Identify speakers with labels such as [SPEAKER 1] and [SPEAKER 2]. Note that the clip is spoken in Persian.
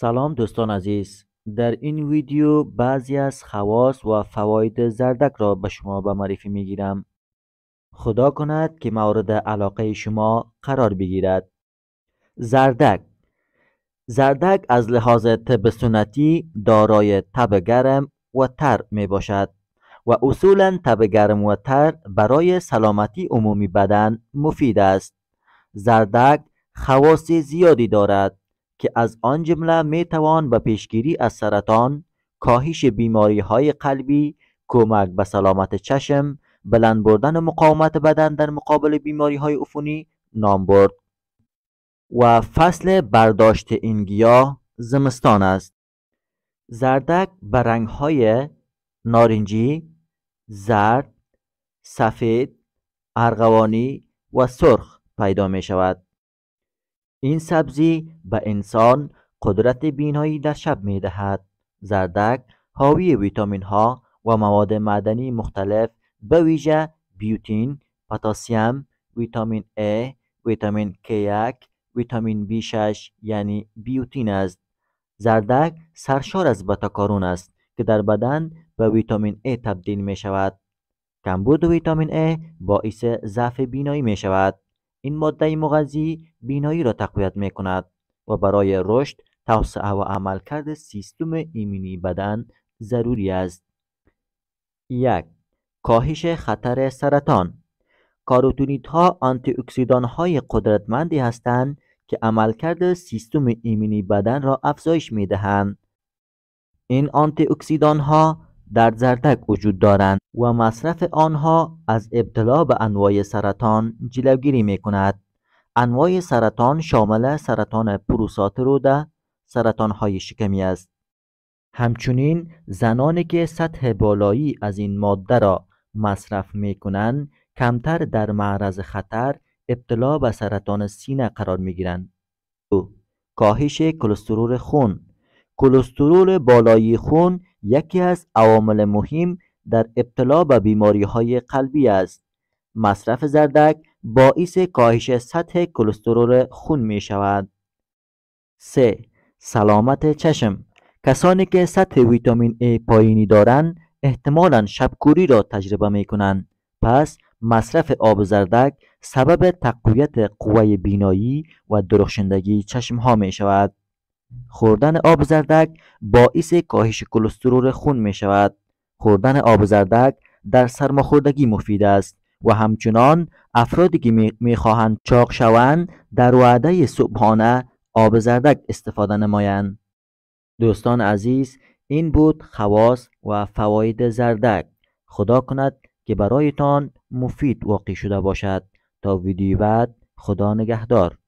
[SPEAKER 1] سلام دوستان عزیز، در این ویدیو بعضی از خواص و فواید زردک را به شما به معرفی میگیرم. خدا کند که مورد علاقه شما قرار بگیرد. زردک از لحاظ طب سنتی دارای تب گرم و تر می باشد و اصولا تب گرم و تر برای سلامتی عمومی بدن مفید است. زردک خواص زیادی دارد که از آن جمله می توان به پیشگیری از سرطان، کاهش بیماری های قلبی، کمک به سلامت چشم، بلند بردن مقاومت بدن در مقابل بیماری های عفونی نام برد. و فصل برداشت این گیاه زمستان است. زردک به رنگ های نارنجی، زرد، سفید، ارغوانی و سرخ پیدا می شود. این سبزی به انسان قدرت بینایی در شب می دهد. زردک حاوی ویتامین ها و مواد معدنی مختلف به ویژه بیوتین، پتاسیم، ویتامین A، ویتامین K1، ویتامین B6 یعنی بیوتین است. زردک سرشار از بتا-کارون است که در بدن به ویتامین A تبدیل می شود. کمبود ویتامین A باعث ضعف بینایی می شود. این ماده مغذی بینایی را تقویت می کند و برای رشد، توسعه و عملکرد سیستم ایمنی بدن ضروری است. 1. کاهش خطر سرطان. کاروتینیدها آنتی اکسیدان های قدرتمندی هستند که عملکرد سیستم ایمنی بدن را افزایش می دهند. این آنتی اکسیدان ها در زردک وجود دارند و مصرف آنها از ابتلا به انواع سرطان جلوگیری می کند. انواع سرطان شامل سرطان پروستات روده، سرطان های شکمی است. همچنین زنانی که سطح بالایی از این ماده را مصرف می کنند کمتر در معرض خطر ابتلا به سرطان سینه قرار می گیرند. 2. کاهش کلسترول خون. کلسترول بالای خون یکی از عوامل مهم در ابتلا به بیماری های قلبی است. مصرف زردک باعث کاهش سطح کلسترول خون می شود. 3. سلامت چشم. کسانی که سطح ویتامین A پایینی دارند احتمالاً شبکوری را تجربه می کنند. پس مصرف آب زردک سبب تقویت قوه بینایی و درخشندگی چشم ها می شود. خوردن آب زردک باعث کاهش کلسترول خون می شود. خوردن آب زردک در سرماخوردگی مفید است و همچنان افرادی که می خواهند چاق شوند در وعده صبحانه آب زردک استفاده نمایند. دوستان عزیز، این بود خواص و فواید زردک. خدا کند که برایتان مفید واقع شده باشد. تا ویدیوی بعد، خدا نگهدار.